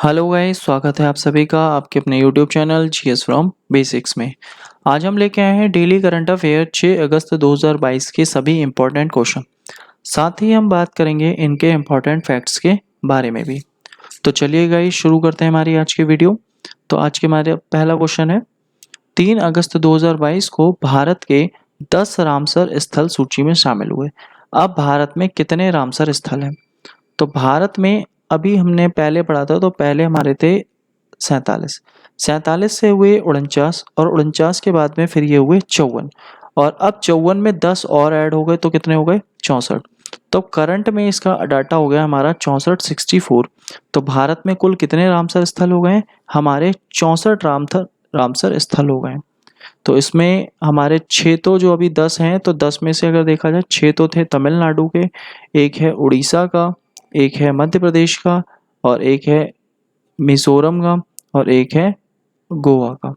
Hello guys, स्वागत है आप सभी का आपके अपने YouTube channel GS from basics में। आज हम लेके आए हैं डेली करंट अफेयर 6 अगस्त 2022 के सभी इम्पोर्टेंट क्वेश्चन। साथ ही हम बात करेंगे इनके इम्पोर्टेंट फैक्ट्स के बारे में भी। तो चलिए गाइस, शुरू करते हैं हमारी आज की वीडियो। तो आज के हमारे पहला क्वेश्चन है, 3 अगस्त 2022 को भारत के 10 रामसर स्थल सूची में शामिल हुए। अब भारत में कितने रामसर स्थल हैं? तो भारत में अभी हमने पहले पढ़ा था, तो पहले हमारे थे 47। 47 से हुए 49 और 49 के बाद में फिर ये हुए 54 और अब 54 में 10 और ऐड हो गए तो कितने हो गए? 64। तो करंट में इसका डाटा हो गया हमारा 64 64। तो भारत में कुल कितने रामसर स्थल हो गए? हमारे 64 रामसर स्थल हो गए। तो इसमें हमारे 6 तो जो अभी 10 हैं, तो 10 में से अगर देखा जाए 6 तो थे तमिलनाडु के, एक है उड़ीसा का, एक है मध्य प्रदेश का और एक है मिजोरम का और एक है गोवा का।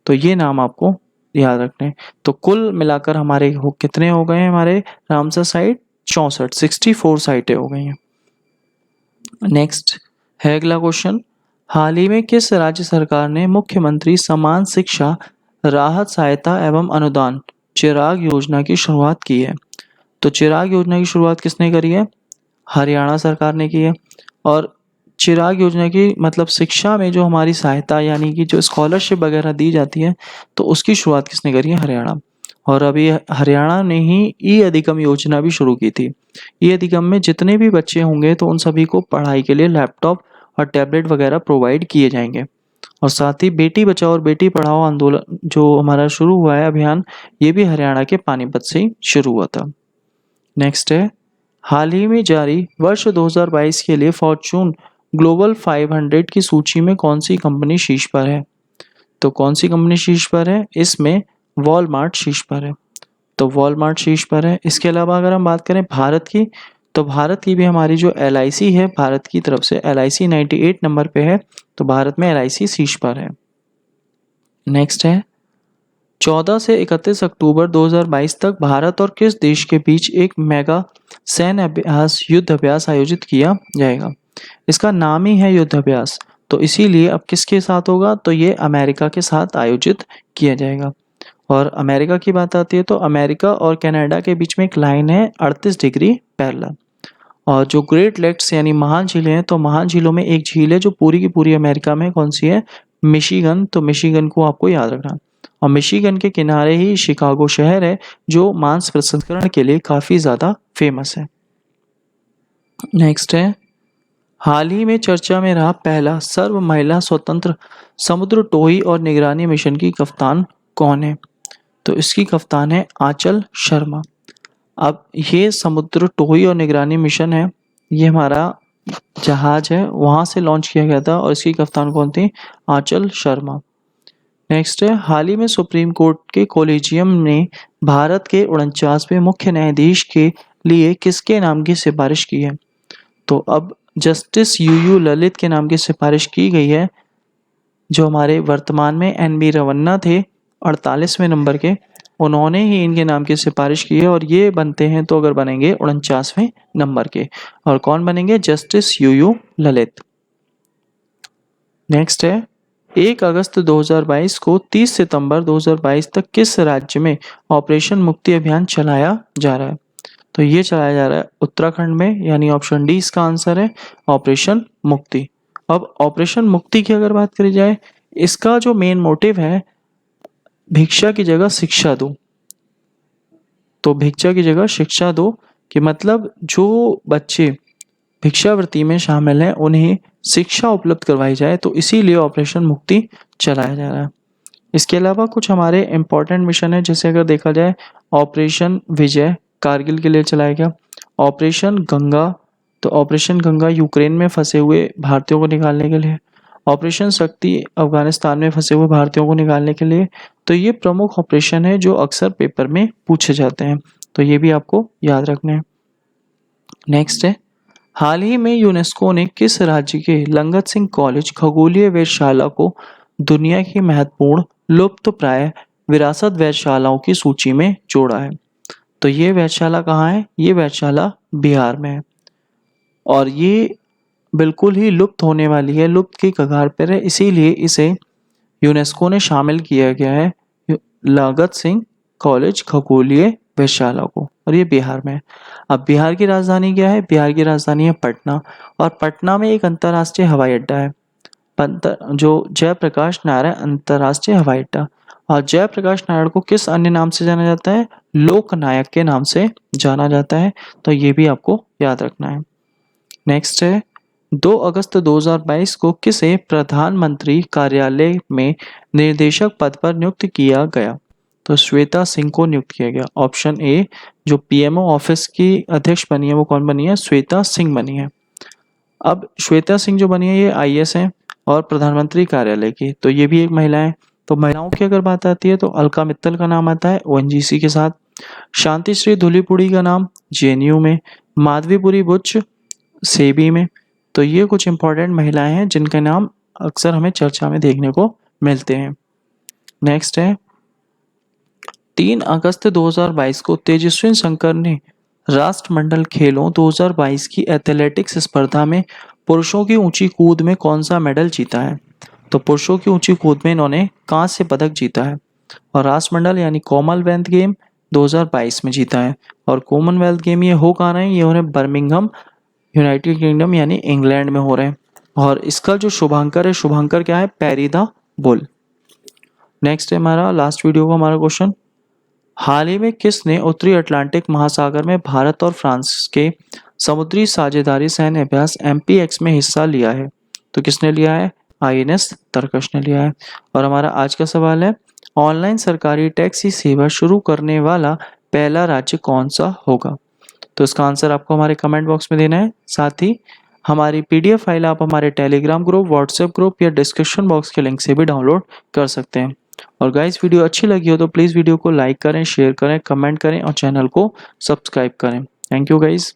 तो ये नाम आपको याद रखने हैं। तो कुल मिलाकर हमारे कितने हो गए हैं? हमारे रामसर साइट 64 64 साइटें हो गई हैं। नेक्स्ट है अगला क्वेश्चन, हाल ही में किस राज्य सरकार ने मुख्यमंत्री समान शिक्षा राहत सहायता एवं अनुदान चिराग योजना की शुरुआत की है? तो चिराग योजना की शुरुआत किसने करी है? हरियाणा सरकार ने की है। और चिराग योजना की मतलब शिक्षा में जो हमारी सहायता यानी कि जो स्कॉलरशिप वगैरह दी जाती है, तो उसकी शुरुआत किसने करी है? हरियाणा। और अभी हरियाणा ने ही ई अधिगम योजना भी शुरू की थी। ई अधिगम में जितने भी बच्चे होंगे तो उन सभी को पढ़ाई के लिए लैपटॉप और टैबलेट वगैरह प्रोवाइड किए जाएंगे। और साथ ही बेटी बचाओ और बेटी पढ़ाओ आंदोलन जो हमारा शुरू हुआ है अभियान, ये भी हरियाणा के पानीपत से ही शुरू हुआ था। नेक्स्ट है, हाल ही में जारी वर्ष 2022 के लिए फॉर्च्यून ग्लोबल 500 की सूची में कौन सी कंपनी शीर्ष पर है? तो कौन सी कंपनी शीर्ष पर है? इसमें वॉलमार्ट शीर्ष पर है। तो वॉलमार्ट शीर्ष पर है। इसके अलावा अगर हम बात करें भारत की, तो भारत की भी हमारी जो LIC है, भारत की तरफ से LIC 98 नंबर पे है। तो भारत में LIC शीर्ष पर है। नेक्स्ट है, 14 से 31 अक्टूबर 2022 तक भारत और किस देश के बीच एक मेगा सैन्य अभ्यास युद्ध अभ्यास आयोजित किया जाएगा? इसका नाम ही है युद्ध अभ्यास, तो इसीलिए अब किसके साथ होगा? तो ये अमेरिका के साथ आयोजित किया जाएगा। और अमेरिका की बात आती है तो अमेरिका और कनाडा के बीच में एक लाइन है 38 डिग्री पैरेलल। और जो ग्रेट लेक्स यानी महान झीलें हैं, तो महान झीलों में एक झील है जो पूरी की पूरी अमेरिका में, कौन सी है? मिशिगन। तो मिशिगन को आपको याद रखना। और मिशिगन के किनारे ही शिकागो शहर है जो मांस प्रसंस्करण के लिए काफ़ी ज़्यादा फेमस है। नेक्स्ट है, हाल ही में चर्चा में रहा पहला सर्व महिला स्वतंत्र समुद्र टोही और निगरानी मिशन की कप्तान कौन है? तो इसकी कप्तान है आंचल शर्मा। अब ये समुद्र टोही और निगरानी मिशन है, ये हमारा जहाज है वहाँ से लॉन्च किया गया था और इसकी कप्तान कौन थी? आंचल शर्मा। नेक्स्ट है, हाल ही में सुप्रीम कोर्ट के कोलेजियम ने भारत के 49वें मुख्य न्यायाधीश के लिए किसके नाम की सिफारिश की है? तो अब जस्टिस यूयू ललित के नाम की सिफारिश की गई है, जो हमारे वर्तमान में NB रमन्ना थे 48वें नंबर के, उन्होंने ही इनके नाम की सिफारिश की है और ये बनते हैं तो अगर बनेंगे 49वें नंबर के। और कौन बनेंगे? Justice U U Lalit. नेक्स्ट है, 1 अगस्त 2022 को 30 सितंबर 2022 तक किस राज्य में ऑपरेशन मुक्ति अभियान चलाया जा रहा है? तो ये चलाया जा रहा है उत्तराखंड में, यानी ऑप्शन डी इसका आंसर है, ऑपरेशन मुक्ति। अब ऑपरेशन मुक्ति की अगर बात करी जाए, इसका जो मेन मोटिव है, भिक्षा की जगह शिक्षा दो। तो भिक्षा की जगह शिक्षा दो कि मतलब जो बच्चे भिक्षावृत्ति में शामिल हैं उन्हें शिक्षा उपलब्ध करवाई जाए, तो इसीलिए ऑपरेशन मुक्ति चलाया जा रहा है। इसके अलावा कुछ हमारे इम्पोर्टेंट मिशन है, जैसे अगर देखा जाए ऑपरेशन विजय कारगिल के लिए चलाया गया, ऑपरेशन गंगा, तो ऑपरेशन गंगा यूक्रेन में फंसे हुए भारतीयों को निकालने के लिए, ऑपरेशन शक्ति अफगानिस्तान में फंसे हुए भारतीयों को निकालने के लिए। तो ये प्रमुख ऑपरेशन है जो अक्सर पेपर में पूछे जाते हैं, तो ये भी आपको याद रखने हैं। नेक्स्ट है, हाल ही में यूनेस्को ने किस राज्य के लंगत सिंह कॉलेज खगोलीय वेधशाला को दुनिया की महत्वपूर्ण लुप्तप्राय विरासत वेधशालाओं की सूची में जोड़ा है? तो ये वेधशाला कहाँ है? ये वेधशाला बिहार में है। और ये बिल्कुल ही लुप्त होने वाली है, लुप्त की कगार पर है, इसीलिए इसे यूनेस्को ने शामिल किया गया है लागत सिंह कॉलेज खगोलीय वेधशाला को, और ये बिहार में है। अब बिहार की राजधानी क्या है? बिहार की राजधानी है पटना, और पटना में एक अंतर्राष्ट्रीय हवाई अड्डा है, जो जयप्रकाश नारायण अंतर्राष्ट्रीय हवाई अड्डा। और जयप्रकाश नारायण को किस अन्य नाम से जाना जाता है? लोकनायक के नाम से जाना जाता है, तो ये भी आपको याद रखना है। नेक्स्ट है 2 अगस्त 2022 को किसे प्रधानमंत्री कार्यालय में निर्देशक पद पर नियुक्त किया गया? तो श्वेता सिंह को नियुक्त किया गया। ऑप्शन ए, जो पीएमओ ऑफिस की अध्यक्ष बनी है वो कौन बनी है? श्वेता सिंह बनी है। अब श्वेता सिंह जो बनी है ये आईएएस है और प्रधानमंत्री कार्यालय की, तो ये भी एक महिला है। तो महिलाओं की अगर बात आती है तो अलका मित्तल का नाम आता है ओएनजीसी के साथ, शांति श्री धुलीपुड़ी का नाम जेएनयू में, माधवीपुरी बुच सेबी में। तो ये कुछ इंपॉर्टेंट महिलाएं हैं जिनके नाम अक्सर हमें चर्चा में देखने को मिलते हैं। नेक्स्ट है 3 अगस्त 2022 को तेजस्विन शंकर ने राष्ट्रमंडल खेलों 2022 की एथलेटिक्स स्पर्धा में पुरुषों की ऊंची कूद में कौन सा मेडल जीता है? तो पुरुषों की ऊंची कूद में इन्होंने कांस्य पदक जीता है, और राष्ट्रमंडल यानी कॉमनवेल्थ गेम 2022 में जीता है। और कॉमनवेल्थ गेम ये हो कहाँ रहे हैं? ये हो रहे हैं बर्मिंघम, यूनाइटेड किंगडम यानी इंग्लैंड में हो रहे हैं। और इसका जो शुभांकर है, शुभांकर क्या है? पैरीदा बुल। नेक्स्ट है हमारा लास्ट वीडियो का हमारा क्वेश्चन, हाल ही में किसने उत्तरी अटलांटिक महासागर में भारत और फ्रांस के समुद्री साझेदारी सैन्य अभ्यास MPX में हिस्सा लिया है? तो किसने लिया है? INS तरकश ने लिया है। और हमारा आज का सवाल है, ऑनलाइन सरकारी टैक्सी सेवा शुरू करने वाला पहला राज्य कौन सा होगा? तो इसका आंसर आपको हमारे कमेंट बॉक्स में देना है। साथ ही हमारी PDF फाइल आप हमारे टेलीग्राम ग्रुप, व्हाट्सएप ग्रुप या डिस्क्रिप्शन बॉक्स के लिंक से भी डाउनलोड कर सकते हैं। और गाइस वीडियो अच्छी लगी हो तो प्लीज़ वीडियो को लाइक करें, शेयर करें, कमेंट करें और चैनल को सब्सक्राइब करें। Thank you guys.